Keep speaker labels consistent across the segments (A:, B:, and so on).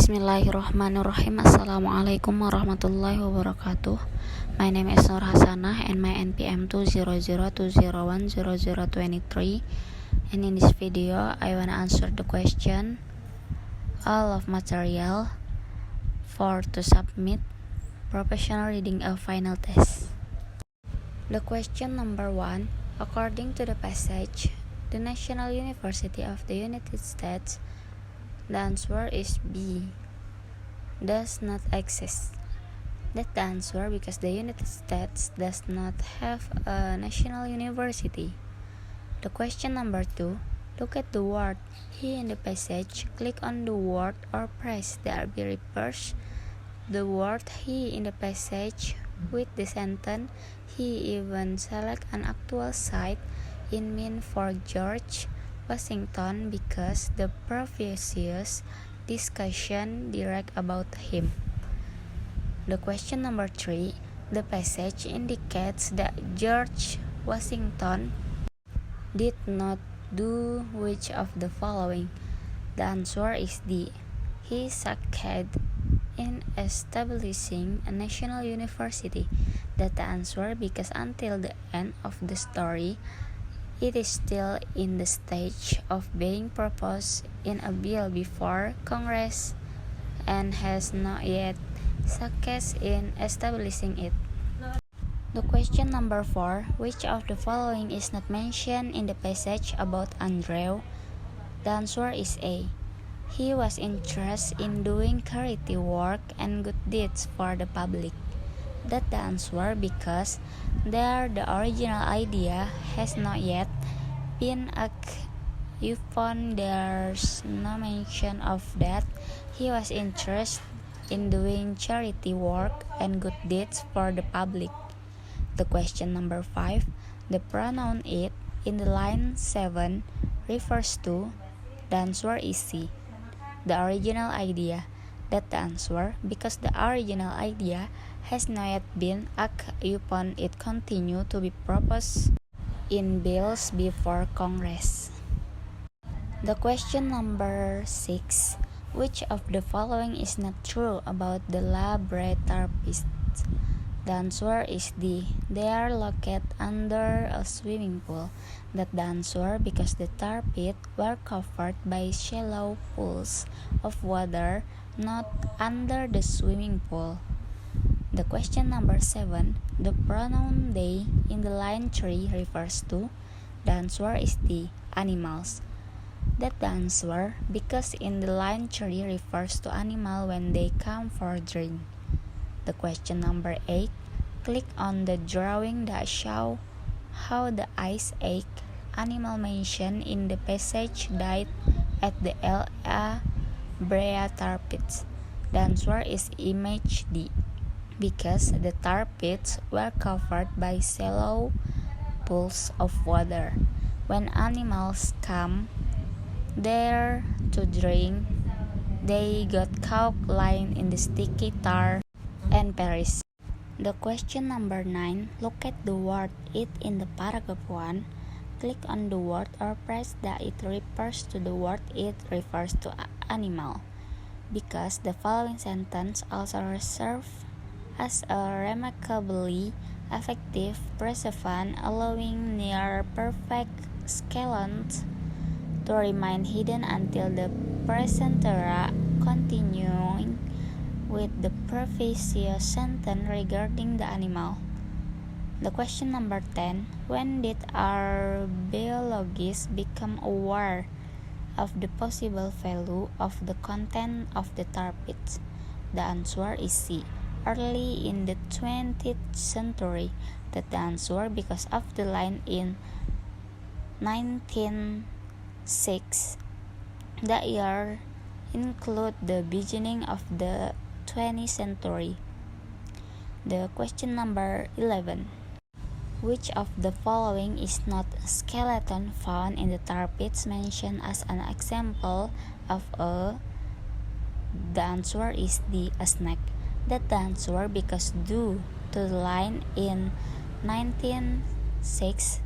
A: Bismillahirrahmanirrahim. Assalamualaikum warahmatullahi wabarakatuh. My name is Nur Hasanah and my NPM 20020010023. And in this video, I wanna answer the question: all of material for to submit professional reading of final test. The question number 1. According to the passage, the National University of the United States, the answer is B, does not exist. That's the answer because the United States does not have a national university. The question number 2. Look at the word he in the passage. Click on the word or press the RB reverse the word he in the passage with the sentence. He even select an actual site in mean for George Washington because the previous discussion direct about him. The question number 3. The passage indicates that George Washington did not do which of the following? The answer is D. He succeeded in establishing a national university. That's the answer because until the end of the story, it is still in the stage of being proposed in a bill before Congress and has not yet succeeded in establishing it. The question number 4. Which of the following is not mentioned in the passage about Andrew? The answer is A. He was interested in doing charity work and good deeds for the public. That's the answer because there the original idea has not yet been acted upon. There's no mention of that. He was interested in doing charity work and good deeds for the public. The question number 5. The pronoun it in the line 7 refers to. The answer is C, the original idea. That's the answer because the original idea has not yet been acted upon. It continued to be proposed in bills before Congress. The question number 6. Which of the following is not true about the Labrador pits? The answer is D. They are located under a swimming pool. That's the answer because the tar pits were covered by shallow pools of water, not under the swimming pool. The question number 7. The pronoun they in the line 3 refers to. The answer is D, animals. That's the answer because in the line 3 refers to animal when they come for drink. The question number 8. Click on the drawing that show how the Ice Age animal mentioned in the passage died at the La Brea tar pits. The answer is image D because the tar pits were covered by shallow pools of water. When animals come there to drink, they got caught lying in the sticky tar and perished. The question number 9. Look at the word it in the paragraph 1. Click on the word or press that it refers to the word it refers to animal because the following sentence also serves as a remarkably effective preservant, allowing near perfect skeletons to remain hidden until the present era, continuing with the previous sentence regarding the animal. The question number 10. When did our biologists become aware of the possible value of the content of the tar pits? The answer is C, early in the 20th century. That's the answer because of the line in 1906. The year include the beginning of the 20th century. The question number 11. Which of the following is not a skeleton found in the tar pits mentioned as an example of a? The answer is D, a snake. That's the answer because due to the line in 1906,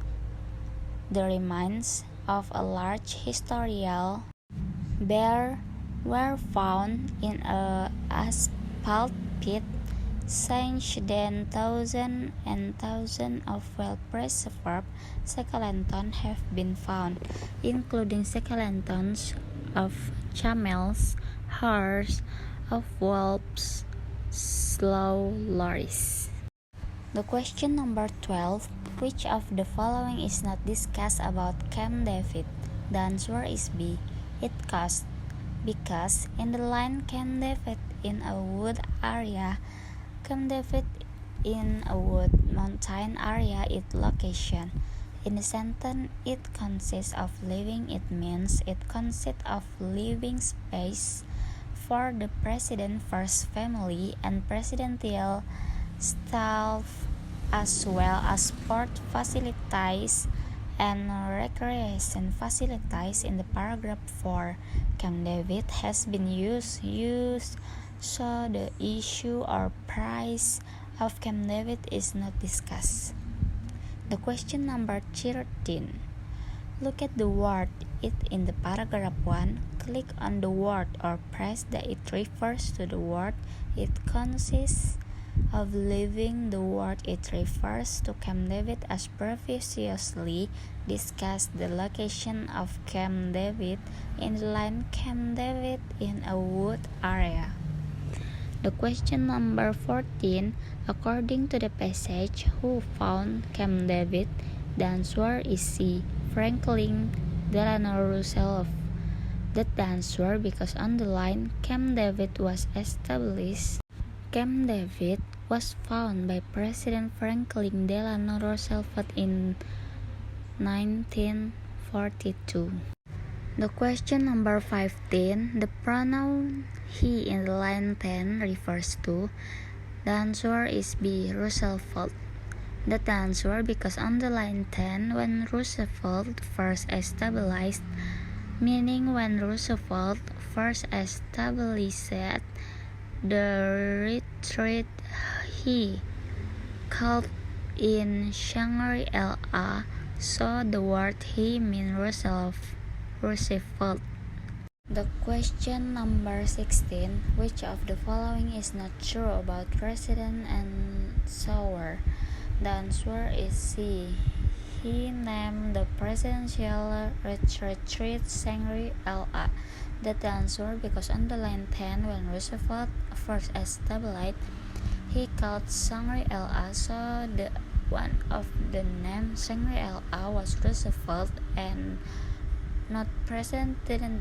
A: the remains of a large historical bear were found in a asphalt pit, since then thousands and thousands of well-preserved skeletons have been found, including skeletons of camels, hares, of wolves, slow lorries. The question number 12. Which of the following is not discussed about Camp David? The answer is B. It cost. Because in the line Camp David in a wood area, Camp David in a wood mountain area is location. In the sentence, it consists of living, it means it consists of living space for the president's first family and presidential staff, as well as sport facilities and recreation facilities in the paragraph 4. Camp David has been used, so the issue or price of Camp David is not discussed. The question number 13. Look at the word it in the paragraph 1. Click on the word or press that it refers to the word it consists of living. The word it refers to Camp David as previously discussed. The location of Camp David in the line Camp David in a wood area. The question number 14. According to the passage, who found Camp David? The answer is C. Franklin Delano Roosevelt. That's the answer because on the line Camp David was established. Camp David was found by President Franklin Delano Roosevelt in 1942. The question number 15. The pronoun he in the line 10 refers to. The answer is B. Roosevelt. That's the answer because on the line 10, when Roosevelt first established, meaning when Roosevelt first established the retreat he called in Shangri-La, so the word he means Roosevelt. The question number 16. Which of the following is not true about President Eisenhower? The answer is C. He named the presidential retreat Shangri-La. That's the answer because on the line 10, when Roosevelt first established, he called Shangri-La, so the one of the name Shangri-La was Roosevelt and not presidential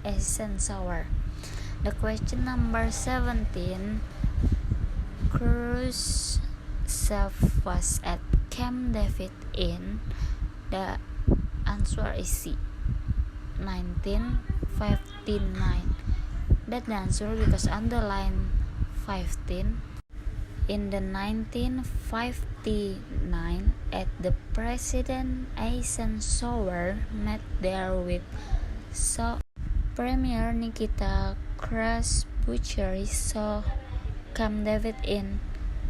A: Eisenhower. The question number 17. Khrushchev was at Camp David in. The answer is C. 1959. That's the answer because on the line 15. In the 1959, at the President Eisenhower met there with Premier Nikita Khrushchev saw Camp David in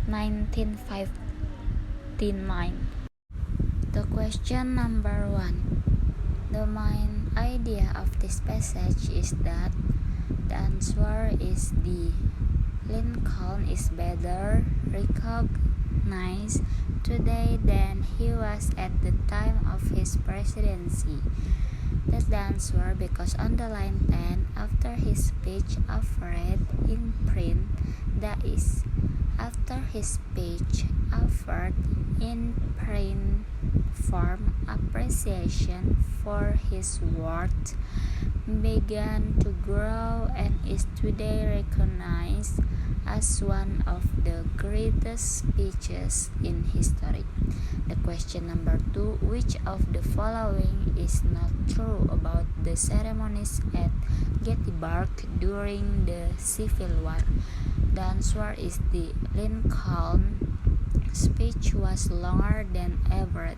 A: 1959. The question number 1. The main idea of this passage is that the answer is D. Lincoln is better recognized today than he was at the time of his presidency. That's the answer because on the line 10, after his speech offered in print, that is, after his speech offered in print form, appreciation for his work began to grow and is today recognized as one of the greatest speeches in history. The question number 2. Which of the following is not true about the ceremonies at Gettysburg during the Civil War? The answer is D. Lincoln's speech was longer than Everett.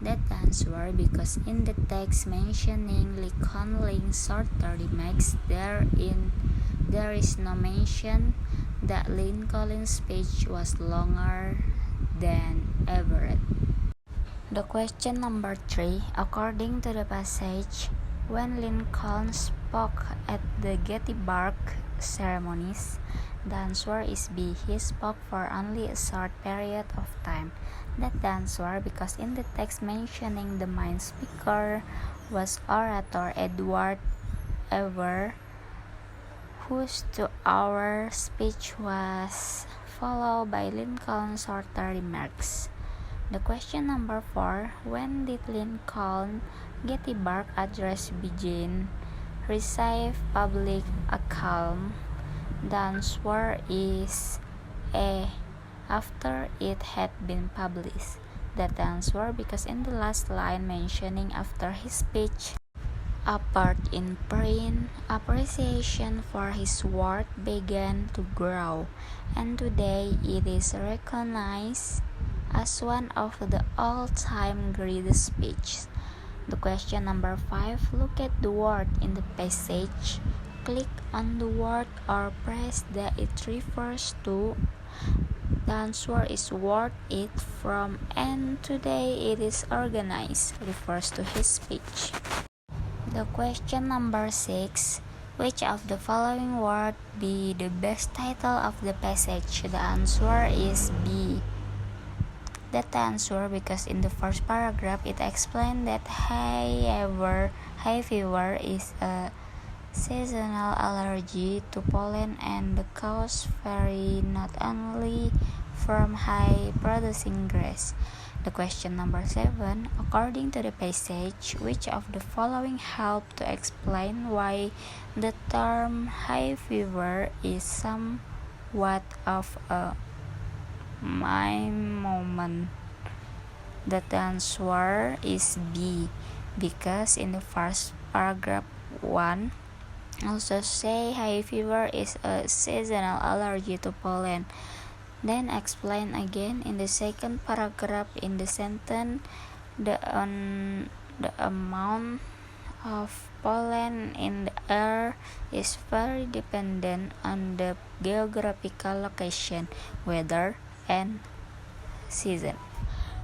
A: That answer because in the text mentioning Lincoln's shorter remarks, there is no mention that Lincoln's speech was longer than Everett. The question number 3. According to the passage, When Lincoln spoke at the Gettysburg ceremonies, the answer is B. He spoke for only a short period of time. That's the answer because in the text mentioning the main speaker was orator Edward Ever, whose 2-hour speech was followed by Lincoln's shorter remarks. The question number 4, when did Lincoln Gettysburg Address begin? Receive public acclaim? The answer is A. After it had been published. That answer because in the last line mentioning after his speech appeared in print, appreciation for his work began to grow, and today it is recognized as one of the all-time greatest speeches. The question number 5, look at the word in the passage. Click on the word or phrase that it refers to. The answer is word it from, and today it is organized refers to his speech. The question number 6, which of the following would be the best title of the passage? The answer is B. That's the answer because in the first paragraph it explained that hay fever is a seasonal allergy to pollen and the cause vary not only from hay producing grass. The question number 7, according to the passage, which of the following help to explain why the term hay fever is somewhat of a mime moment? The answer is B, because in the first paragraph 1 also say hay fever is a seasonal allergy to pollen. Then explain again in the second paragraph in the sentence the amount of pollen in the air is very dependent on the geographical location, weather, and season.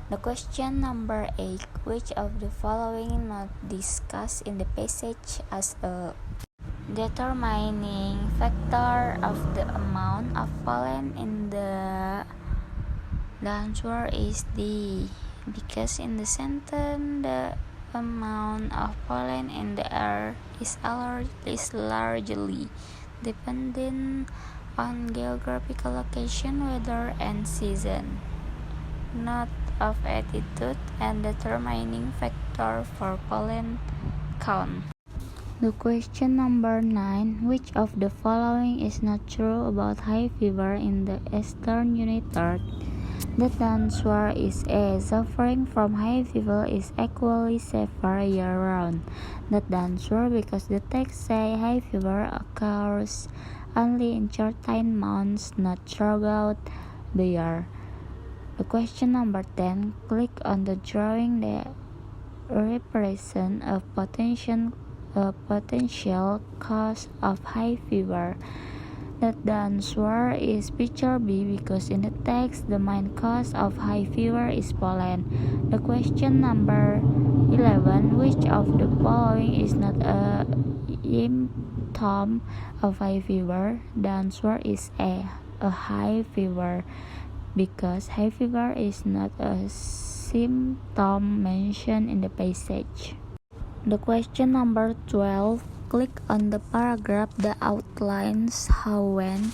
A: The question number 8, which of the following not discussed in the passage as a determining factor of the amount of pollen in the answer is D, because in the sentence the amount of pollen in the air is largely dependent on geographical location, weather, and season, not of altitude and determining factor for pollen count. The question number 9, which of the following is not true about hay fever in the Eastern United States? The answer is A. Suffering from hay fever is equally severe year-round. The answer because the text say hay fever occurs only in certain months, not throughout the year. The question number 10, click on the drawing that represents a potential cause of hay fever. That the answer is picture B, because in the text the main cause of hay fever is pollen. The question number 11, which of the following is not a symptom of hay fever? The answer is A, a high fever, because hay fever is not a symptom mentioned in the passage. The question number 12, click on the paragraph that outlines how, when,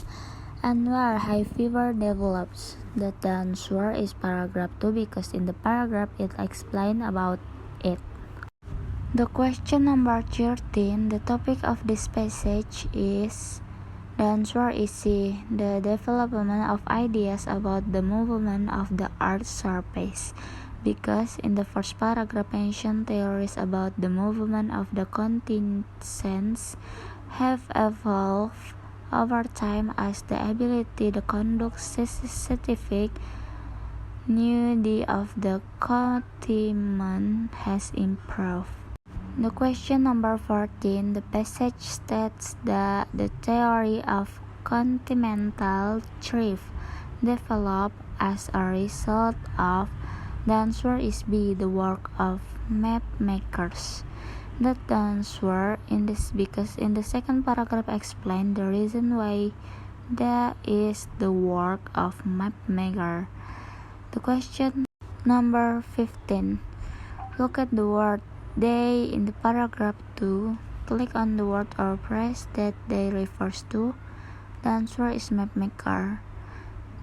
A: and where hay fever develops. The answer is paragraph 2, because in the paragraph it explains about it. The question number 13, the topic of this passage is, the answer is C, the development of ideas about the movement of the Earth's surface, because in the first paragraph mentioned theories about the movement of the continents have evolved over time as the ability to conduct scientific study of the continent has improved. The question number 14, the passage states that the theory of continental drift developed as a result of. The answer is B, the work of map makers, That the answer in this because in the second paragraph explain the reason why that is the work of mapmaker. The question number 15. Look at the word they in the paragraph 2. Click on the word or phrase that they refers to. The answer is mapmaker.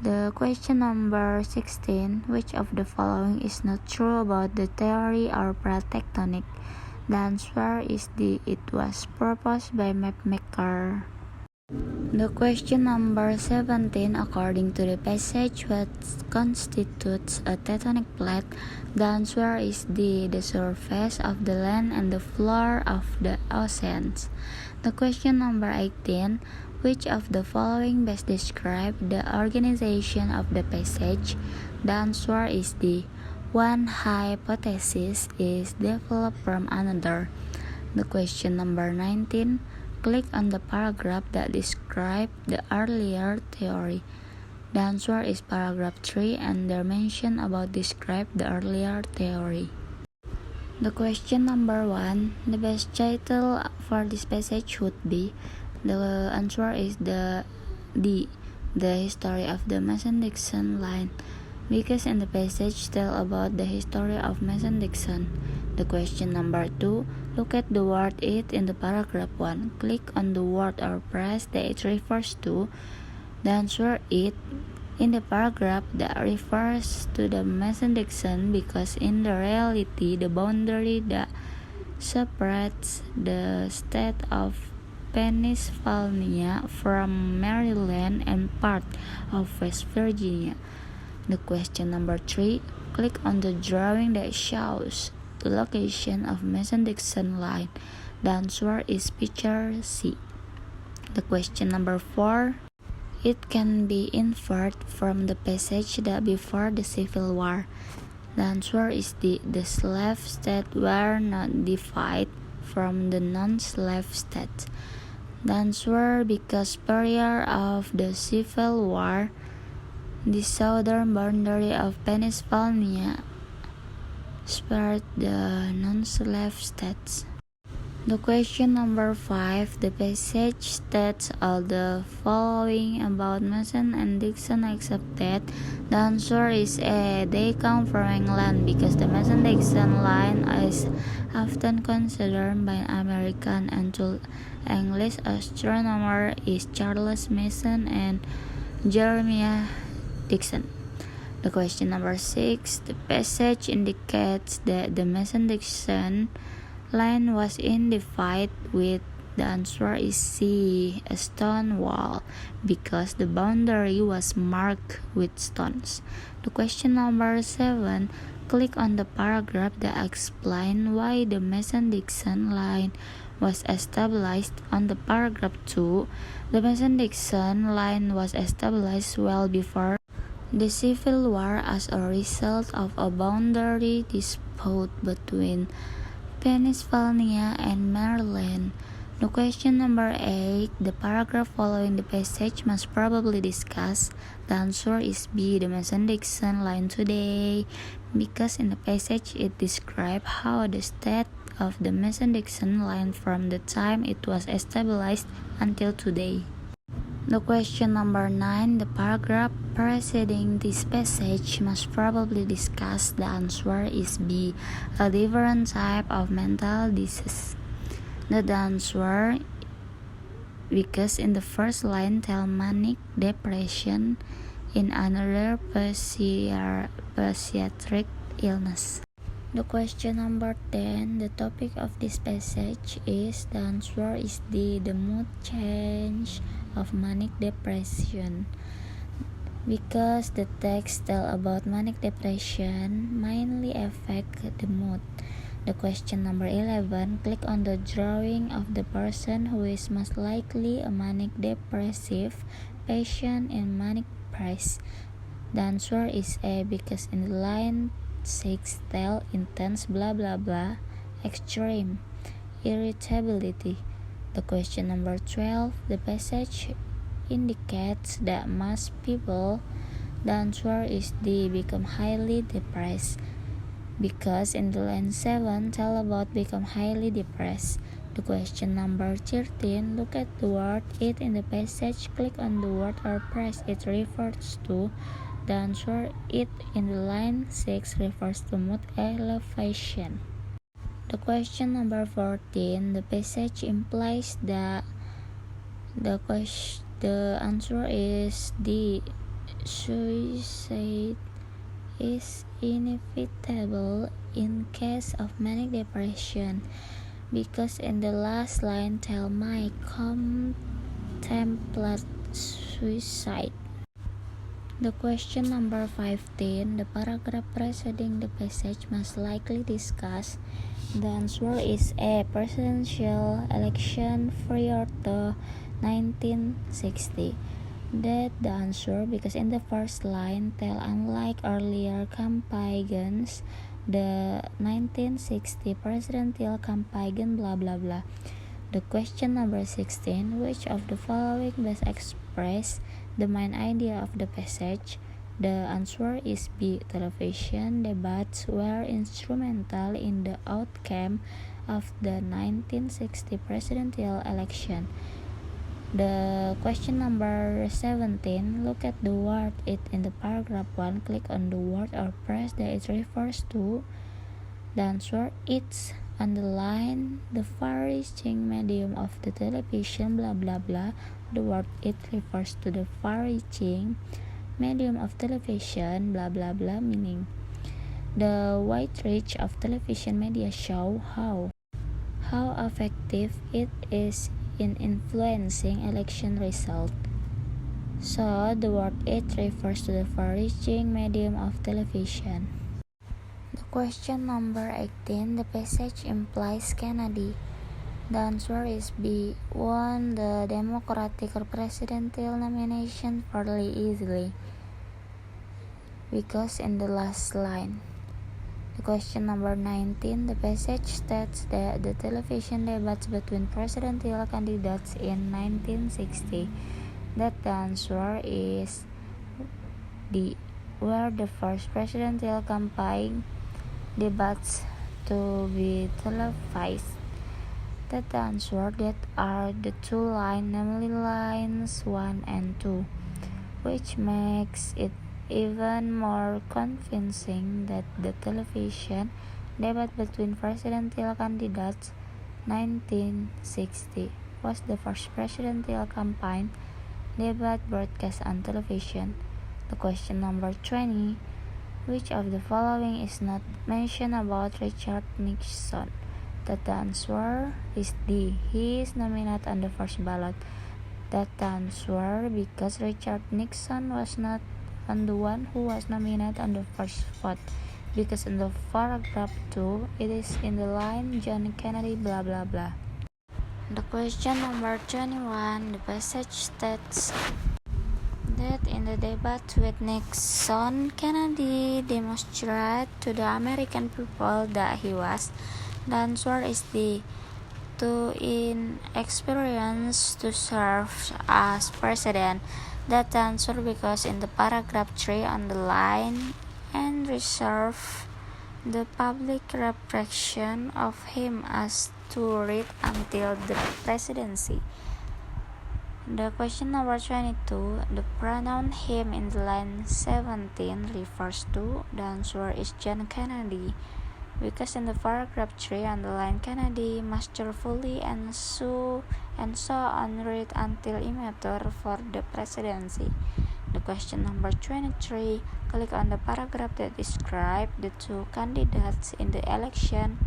A: The question number 16. Which of the following is not true about the theory of plate tectonic? The answer is D. It was proposed by mapmaker. The question number 17. According to the passage, what constitutes a tectonic plate? The answer is D. The surface of the land and the floor of the oceans. The question number 18. Which of the following best describe the organization of the passage? The answer is D. One hypothesis is developed from another. The question number 19. Click on the paragraph that describes the earlier theory. The answer is paragraph 3 and the mention about describe the earlier theory. The question number 1. The best title for this passage would be. The answer is the D. The history of the Mason-Dixon line. Because in the passage tell about the history of Mason-Dixon. The question number 2. Look at the word it in the paragraph 1. Click on the word or phrase that it refers to. The answer it in the paragraph that refers to the Mason-Dixon because in the reality the boundary that separates the state of Pennsylvania from Maryland and part of West Virginia. The question number 3. Click on the drawing that shows the location of Mason-Dixon line. The answer is picture C. The question number 4. It can be inferred from the passage that before the Civil War. The answer is D. The slave states were not divided from the non-slave states. The answer because prior of the Civil War, the southern boundary of Pennsylvania spared the non-slave states. The question number 5. The passage states all the following about Mason and Dixon except that. The answer is A. They come from England because the Mason-Dixon line is often considered by American and two English astronomers is Charles Mason and Jeremiah Dixon. The question number 6. The passage indicates that the Mason-Dixon line was identified with. The answer is C. A stone wall because the boundary was marked with stones. The question number 7. Click on the paragraph that explains why the Mason-Dixon line was established. On the paragraph 2, the Mason-Dixon line was established well before the Civil War as a result of a boundary dispute between Pennsylvania and Maryland. The question number 8. The paragraph following the passage must probably discuss. The answer is B. The Mason-Dixon line today because in the passage it describes how the state of the Mason-Dixon line from the time it was established until today. The question number 9. The paragraph preceding this passage must probably discuss. The answer is B. A different type of mental disease. The answer because in the first line tell manic depression, in another psychiatric illness. The question number 10. The topic of this passage is. The answer is D. The mood change of manic depression. Because the text tell about manic depression mainly affect the mood. The question number 11. Click on the drawing of the person who is most likely a manic depressive patient in manic depressed. The answer is A because in the line 6 tell intense blah blah blah extreme irritability. The question number 12. The passage indicates that most people. The answer is D. Become highly depressed. because in the line 7, tell about become highly depressed. The question number 13, look at the word it in the passage, click on the word or press it refers to. The answer it in the line 6 refers to mood elevation. The question number 14, the passage implies that the answer is D. Suicide is inevitable in case of manic depression because in the last line tell Mike contemplate suicide. The question number 15, the paragraph preceding the passage must likely discuss. The answer is A. Presidential election prior to 1960. That the answer because in the first line tell unlike earlier campaigns, the 1960 presidential campaign blah blah blah. The question number 16, which of the following best express the main idea of the passage? The answer is B. Television debates were instrumental in the outcome of the 1960 presidential election. The question number 17, look at the word it in the paragraph 1, click on the word or press that it refers to. The answer it's on the line the far-reaching medium of the television blah blah blah. The word it refers to the far-reaching medium of television blah blah blah, meaning the wide reach of television media show how effective it is in influencing election result. So the word it refers to the far-reaching medium of television. The question number 18, the passage implies Kennedy. The answer is B. Won the Democratic presidential nomination fairly easily because in the last line. The question number 19, the passage states that the television debates between presidential candidates in 1960. That the answer is D. Were the first presidential campaign debates to be televised. That the answer that are the two lines, namely lines 1 and 2, which makes it even more convincing that the television debate between presidential candidates 1960 was the first presidential campaign debate broadcast on television. The question number 20, which of the following is not mentioned about Richard Nixon? That the answer is D. He is nominated on the first ballot. That the answer because Richard Nixon was not on the one who was nominated on the first vote, because in the paragraph 2 it is in the line John Kennedy blah blah blah. The question number 21, the passage states that in the debate with Nixon, Kennedy demonstrated to the American people that he was. The answer is D. Too inexperienced to serve as president. That the answer because in the paragraph 3 on the line and reserve the public repression of him as to read until the presidency. The question number 22, the pronoun him in the line 17 refers to. The answer is John Kennedy, because in the paragraph 3 on the line Kennedy masterfully and so on read until immature for the presidency. The question number 23, click on the paragraph that describes the two candidates in the election.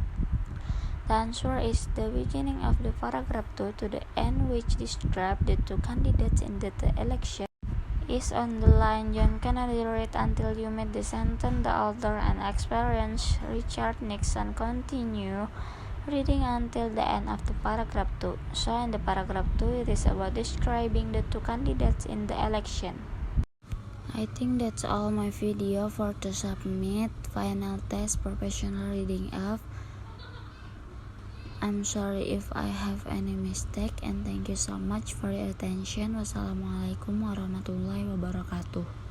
A: The answer is the beginning of the paragraph 2 to the end, which describes the two candidates in the election, is on the line John Kennedy read until you meet the sentence the older and experienced Richard Nixon continue reading until the end of the paragraph 2. So in the paragraph 2 it is about describing the two candidates in the election. I think that's all my video for to submit final test professional reading F. I'm sorry if I have any mistake, and thank you so much for your attention. Wassalamualaikum warahmatullahi wabarakatuh.